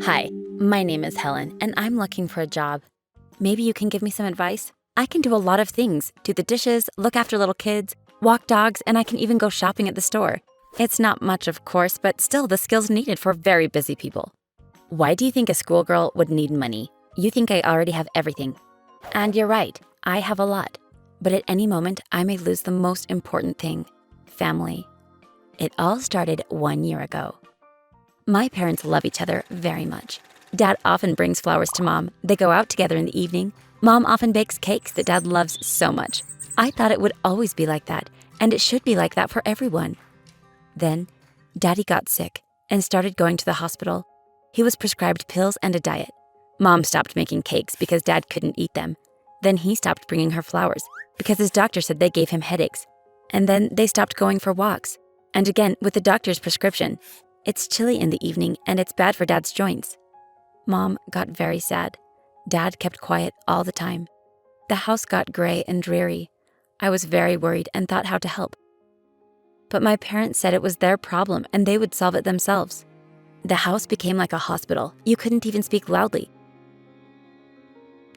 Hi, my name is Helen, and I'm looking for a job. Maybe you can give me some advice? I can do a lot of things: do the dishes, look after little kids, walk dogs, and I can even go shopping at the store. It's not much, of course, but still the skills needed for very busy people. Why do you think a schoolgirl would need money? You think I already have everything. And you're right, I have a lot. But at any moment, I may lose the most important thing: family. It all started 1 year ago. My parents love each other very much. Dad often brings flowers to Mom. They go out together in the evening. Mom often bakes cakes that Dad loves so much. I thought it would always be like that, and it should be like that for everyone. Then, Daddy got sick and started going to the hospital. He was prescribed pills and a diet. Mom stopped making cakes because Dad couldn't eat them. Then he stopped bringing her flowers because his doctor said they gave him headaches. And then they stopped going for walks. And again, with the doctor's prescription, it's chilly in the evening and it's bad for Dad's joints. Mom got very sad. Dad kept quiet all the time. The house got gray and dreary. I was very worried and thought how to help. But my parents said it was their problem and they would solve it themselves. The house became like a hospital. You couldn't even speak loudly.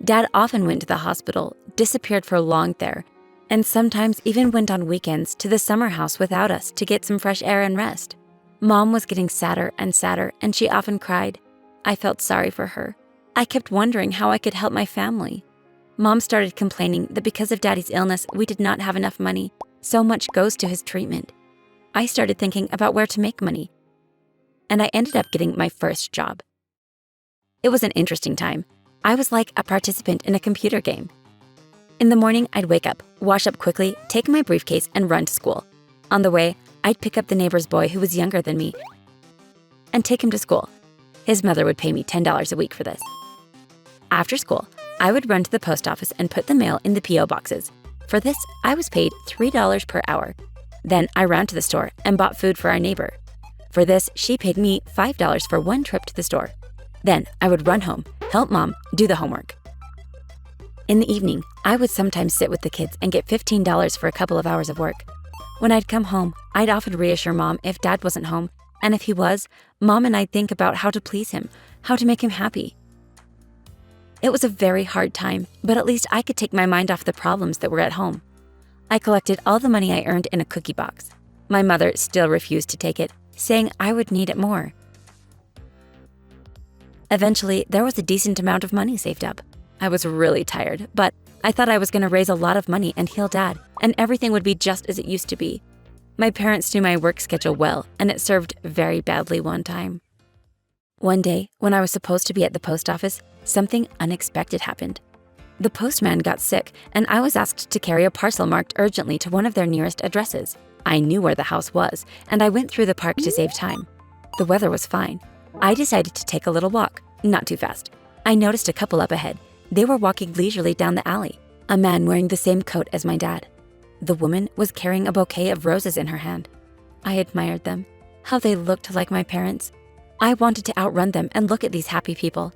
Dad often went to the hospital, disappeared for long there, and sometimes even went on weekends to the summer house without us to get some fresh air and rest. Mom was getting sadder and sadder, and she often cried. I felt sorry for her. I kept wondering how I could help my family. Mom started complaining that because of Daddy's illness, we did not have enough money. So much goes to his treatment. I started thinking about where to make money, and I ended up getting my first job. It was an interesting time. I was like a participant in a computer game. In the morning, I'd wake up, wash up quickly, take my briefcase, and run to school. On the way, I'd pick up the neighbor's boy who was younger than me and take him to school. His mother would pay me $10 a week for this. After school, I would run to the post office and put the mail in the P.O. boxes. For this, I was paid $3 per hour. Then I ran to the store and bought food for our neighbor. For this, she paid me $5 for one trip to the store. Then I would run home, help Mom do the homework. In the evening, I would sometimes sit with the kids and get $15 for a couple of hours of work. When I'd come home, I'd often reassure Mom if Dad wasn't home, and if he was, Mom and I'd think about how to please him, how to make him happy. It was a very hard time, but at least I could take my mind off the problems that were at home. I collected all the money I earned in a cookie box. My mother still refused to take it, saying I would need it more. Eventually, there was a decent amount of money saved up. I was really tired, but I thought I was going to raise a lot of money and heal Dad, and everything would be just as it used to be. My parents knew my work schedule well, and it served very badly one time. One day, when I was supposed to be at the post office, something unexpected happened. The postman got sick, and I was asked to carry a parcel marked urgently to one of their nearest addresses. I knew where the house was, and I went through the park to save time. The weather was fine. I decided to take a little walk, not too fast. I noticed a couple up ahead. They were walking leisurely down the alley, a man wearing the same coat as my dad. The woman was carrying a bouquet of roses in her hand. I admired them, how they looked like my parents. I wanted to outrun them and look at these happy people.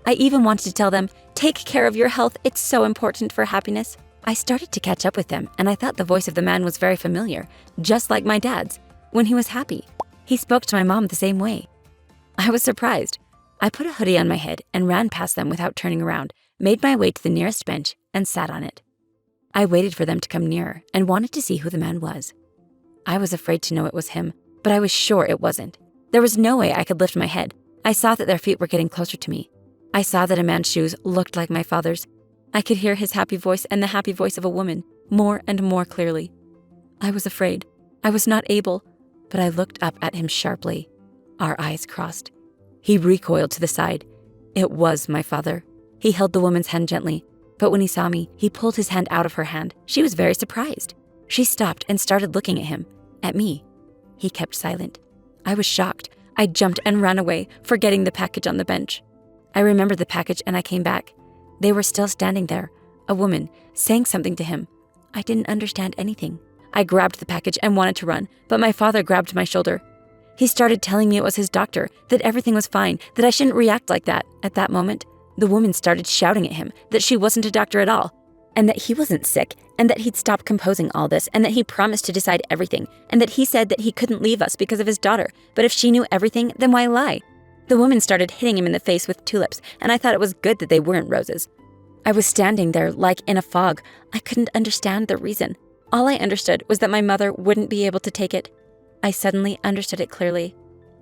I even wanted to tell them, take care of your health, it's so important for happiness. I started to catch up with them, and I thought the voice of the man was very familiar, just like my dad's. When he was happy, he spoke to my mom the same way. I was surprised. I put a hoodie on my head and ran past them without turning around, made my way to the nearest bench, and sat on it. I waited for them to come nearer and wanted to see who the man was. I was afraid to know it was him, but I was sure it wasn't. There was no way I could lift my head. I saw that their feet were getting closer to me. I saw that a man's shoes looked like my father's. I could hear his happy voice and the happy voice of a woman more and more clearly. I was afraid. I was not able, but I looked up at him sharply. Our eyes crossed. He recoiled to the side. It was my father. He held the woman's hand gently, but when he saw me, he pulled his hand out of her hand. She was very surprised. She stopped and started looking at him, at me. He kept silent. I was shocked. I jumped and ran away, forgetting the package on the bench. I remembered the package and I came back. They were still standing there, a woman, saying something to him. I didn't understand anything. I grabbed the package and wanted to run, but my father grabbed my shoulder. He started telling me it was his doctor, that everything was fine, that I shouldn't react like that. At that moment, the woman started shouting at him that she wasn't a doctor at all, and that he wasn't sick, and that he'd stop composing all this, and that he promised to decide everything, and that he said that he couldn't leave us because of his daughter, but if she knew everything, then why lie? The woman started hitting him in the face with tulips, and I thought it was good that they weren't roses. I was standing there like in a fog. I couldn't understand the reason. All I understood was that my mother wouldn't be able to take it. I suddenly understood it clearly.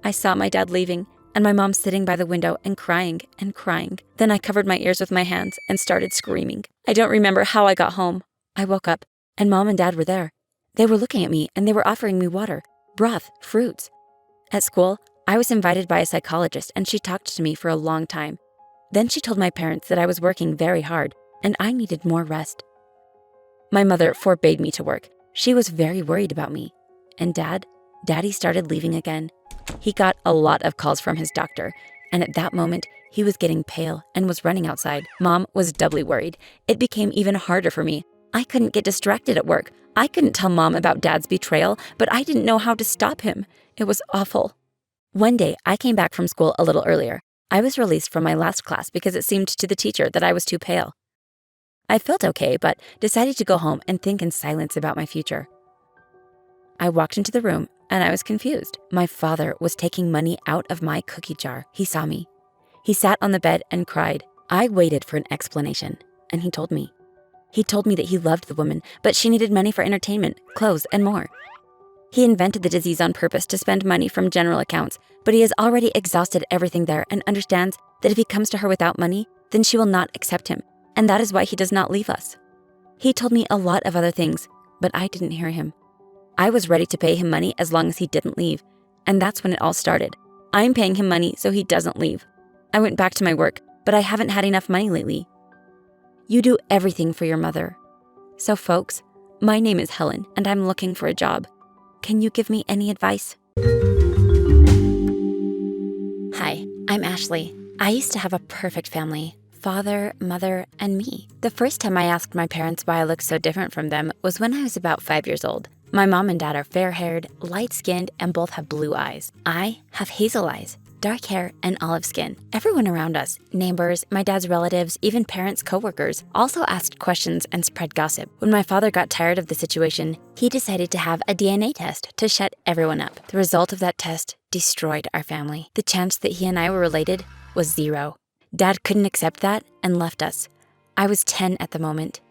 I saw my dad leaving, and my mom sitting by the window and crying and crying. Then I covered my ears with my hands and started screaming. I don't remember how I got home. I woke up, and Mom and Dad were there. They were looking at me, and they were offering me water, broth, fruits. At school, I was invited by a psychologist, and she talked to me for a long time. Then she told my parents that I was working very hard, and I needed more rest. My mother forbade me to work. She was very worried about me. And Daddy started leaving again. He got a lot of calls from his doctor, and at that moment, he was getting pale and was running outside. Mom was doubly worried. It became even harder for me. I couldn't get distracted at work. I couldn't tell Mom about Dad's betrayal, but I didn't know how to stop him. It was awful. One day, I came back from school a little earlier. I was released from my last class because it seemed to the teacher that I was too pale. I felt okay, but decided to go home and think in silence about my future. I walked into the room, and I was confused. My father was taking money out of my cookie jar. He saw me. He sat on the bed and cried. I waited for an explanation, and he told me. He told me that he loved the woman, but she needed money for entertainment, clothes, and more. He invented the disease on purpose to spend money from general accounts, but he has already exhausted everything there and understands that if he comes to her without money, then she will not accept him, and that is why he does not leave us. He told me a lot of other things, but I didn't hear him. I was ready to pay him money as long as he didn't leave, and that's when it all started. I'm paying him money so he doesn't leave. I went back to my work, but I haven't had enough money lately. You do everything for your mother. So folks, my name is Helen, and I'm looking for a job. Can you give me any advice? Hi, I'm Ashley. I used to have a perfect family. Father, mother, and me. The first time I asked my parents why I looked so different from them was when I was about 5 years old. My mom and dad are fair-haired, light-skinned, and both have blue eyes. I have hazel eyes, dark hair, and olive skin. Everyone around us, neighbors, my dad's relatives, even parents, coworkers, also asked questions and spread gossip. When my father got tired of the situation, he decided to have a DNA test to shut everyone up. The result of that test destroyed our family. The chance that he and I were related was 0. Dad couldn't accept that and left us. I was 10 at the moment.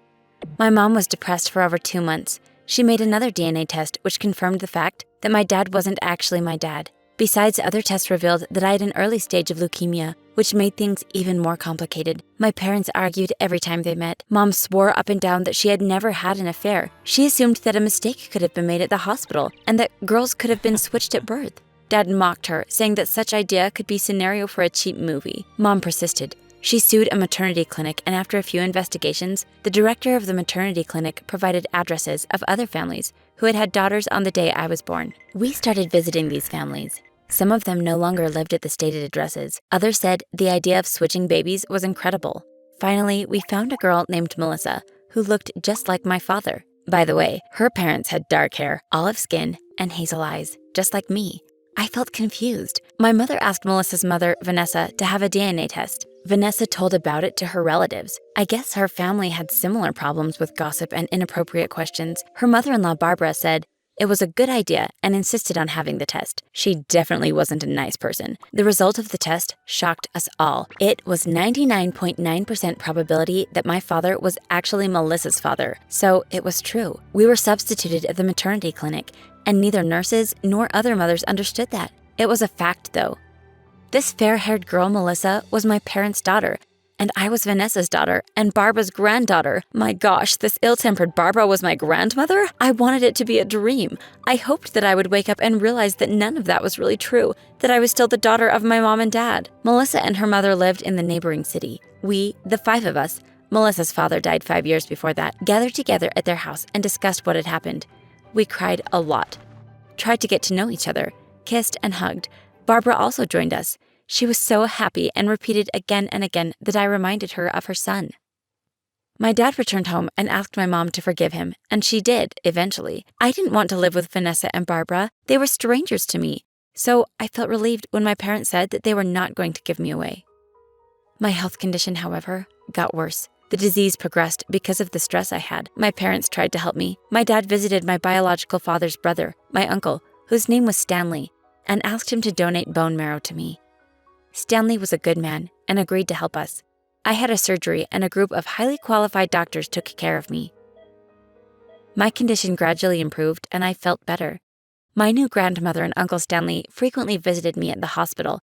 My mom was depressed for over 2 months. She made another DNA test which confirmed the fact that my dad wasn't actually my dad. Besides, other tests revealed that I had an early stage of leukemia, which made things even more complicated. My parents argued every time they met. Mom swore up and down that she had never had an affair. She assumed that a mistake could have been made at the hospital and that girls could have been switched at birth. Dad mocked her, saying that such idea could be scenario for a cheap movie. Mom persisted. She sued a maternity clinic, and after a few investigations, the director of the maternity clinic provided addresses of other families who had had daughters on the day I was born. We started visiting these families. Some of them no longer lived at the stated addresses. Others said the idea of switching babies was incredible. Finally, we found a girl named Melissa who looked just like my father. By the way, her parents had dark hair, olive skin, and hazel eyes, just like me. I felt confused. My mother asked Melissa's mother, Vanessa, to have a DNA test. Vanessa told about it to her relatives. I guess her family had similar problems with gossip and inappropriate questions. Her mother-in-law, Barbara, said it was a good idea and insisted on having the test. She definitely wasn't a nice person. The result of the test shocked us all. It was 99.9% probability that my father was actually Melissa's father. So it was true. We were substituted at the maternity clinic, and neither nurses nor other mothers understood that. It was a fact, though. This fair-haired girl, Melissa, was my parents' daughter, and I was Vanessa's daughter and Barbara's granddaughter. My gosh, this ill-tempered Barbara was my grandmother? I wanted it to be a dream. I hoped that I would wake up and realize that none of that was really true, that I was still the daughter of my mom and dad. Melissa and her mother lived in the neighboring city. We, the 5 of us, Melissa's father died 5 years before that, gathered together at their house and discussed what had happened. We cried a lot, tried to get to know each other, kissed and hugged. Barbara also joined us. She was so happy and repeated again and again that I reminded her of her son. My dad returned home and asked my mom to forgive him, and she did, eventually. I didn't want to live with Vanessa and Barbara. They were strangers to me, so I felt relieved when my parents said that they were not going to give me away. My health condition, however, got worse. The disease progressed because of the stress I had. My parents tried to help me. My dad visited my biological father's brother, my uncle, whose name was Stanley, and asked him to donate bone marrow to me. Stanley was a good man and agreed to help us. I had a surgery and a group of highly qualified doctors took care of me. My condition gradually improved and I felt better. My new grandmother and Uncle Stanley frequently visited me at the hospital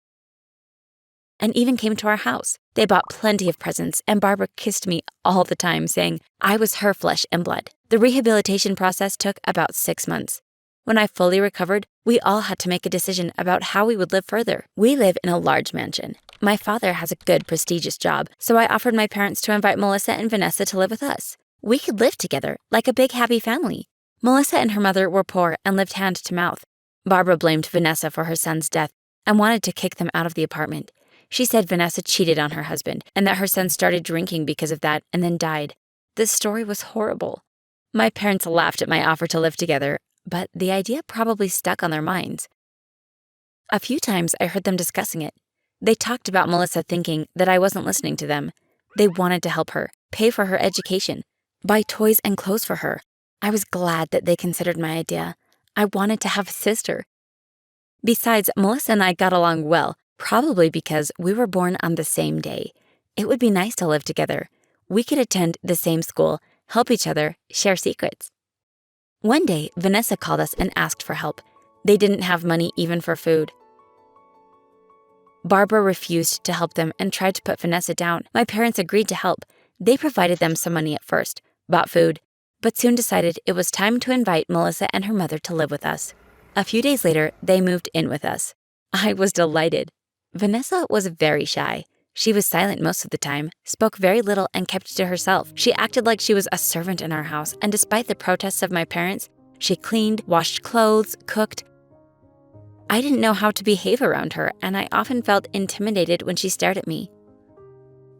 and even came to our house. They bought plenty of presents, and Barbara kissed me all the time, saying I was her flesh and blood. The rehabilitation process took about 6 months. When I fully recovered, we all had to make a decision about how we would live further. We live in a large mansion. My father has a good, prestigious job, so I offered my parents to invite Melissa and Vanessa to live with us. We could live together, like a big, happy family. Melissa and her mother were poor and lived hand to mouth. Barbara blamed Vanessa for her son's death and wanted to kick them out of the apartment. She said Vanessa cheated on her husband and that her son started drinking because of that and then died. This story was horrible. My parents laughed at my offer to live together, but the idea probably stuck on their minds. A few times I heard them discussing it. They talked about Melissa thinking that I wasn't listening to them. They wanted to help her, pay for her education, buy toys and clothes for her. I was glad that they considered my idea. I wanted to have a sister. Besides, Melissa and I got along well, probably because we were born on the same day. It would be nice to live together. We could attend the same school, help each other, share secrets. One day, Vanessa called us and asked for help. They didn't have money even for food. Barbara refused to help them and tried to put Vanessa down. My parents agreed to help. They provided them some money at first, bought food, but soon decided it was time to invite Melissa and her mother to live with us. A few days later, they moved in with us. I was delighted. Vanessa was very shy. She was silent most of the time, spoke very little, and kept to herself. She acted like she was a servant in our house, and despite the protests of my parents, she cleaned, washed clothes, cooked. I didn't know how to behave around her, and I often felt intimidated when she stared at me.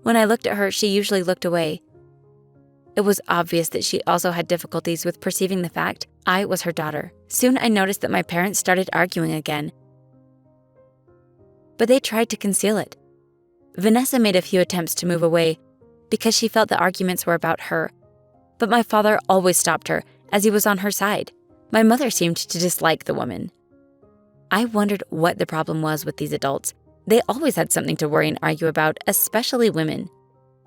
When I looked at her, she usually looked away. It was obvious that she also had difficulties with perceiving the fact I was her daughter. Soon I noticed that my parents started arguing again, but they tried to conceal it. Vanessa made a few attempts to move away because she felt the arguments were about her, but my father always stopped her as he was on her side. My mother seemed to dislike the woman. I wondered what the problem was with these adults. They always had something to worry and argue about, especially women.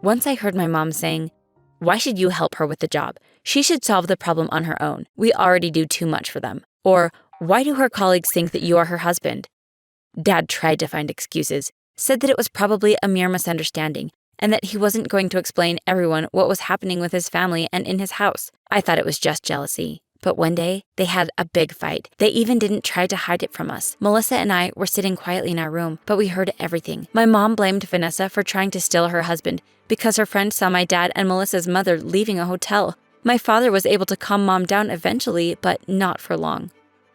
Once I heard my mom saying, "Why should you help her with the job? She should solve the problem on her own. We already do too much for them." Or, "Why do her colleagues think that you are her husband?" Dad tried to find excuses, said that it was probably a mere misunderstanding, and that he wasn't going to explain everyone what was happening with his family and in his house. I thought it was just jealousy. But one day, they had a big fight. They even didn't try to hide it from us. Melissa and I were sitting quietly in our room, but we heard everything. My mom blamed Vanessa for trying to steal her husband because her friend saw my dad and Melissa's mother leaving a hotel. My father was able to calm Mom down eventually, but not for long.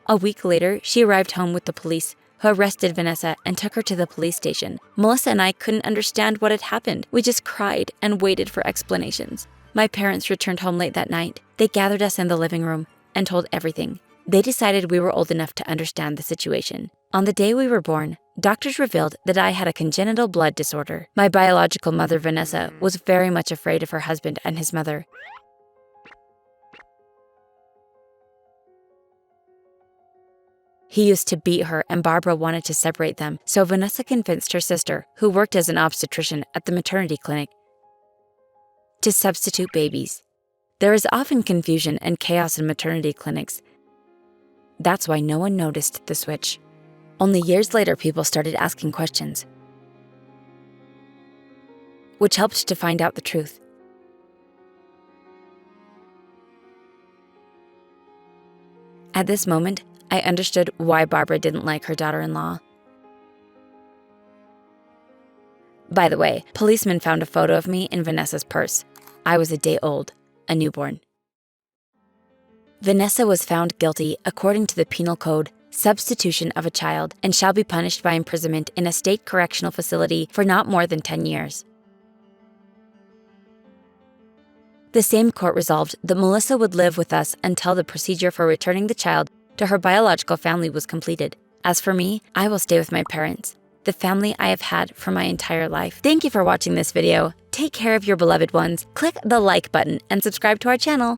A week later, she arrived home with the police, who arrested Vanessa and took her to the police station. Melissa and I couldn't understand what had happened. We just cried and waited for explanations. My parents returned home late that night. They gathered us in the living room and told everything. They decided we were old enough to understand the situation. On the day we were born, doctors revealed that I had a congenital blood disorder. My biological mother, Vanessa, was very much afraid of her husband and his mother. He used to beat her, and Barbara wanted to separate them, so Vanessa convinced her sister, who worked as an obstetrician at the maternity clinic, to substitute babies. There is often confusion and chaos in maternity clinics. That's why no one noticed the switch. Only years later, people started asking questions, which helped to find out the truth. At this moment, I understood why Barbara didn't like her daughter-in-law. By the way, policemen found a photo of me in Vanessa's purse. I was a day old, a newborn. Vanessa was found guilty according to the Penal Code, substitution of a child, and shall be punished by imprisonment in a state correctional facility for not more than 10 years. The same court resolved that Melissa would live with us until the procedure for returning the child to her biological family was completed. As for me, I will stay with my parents, the family I have had for my entire life. Thank you for watching this video. Take care of your beloved ones. Click the like button and subscribe to our channel.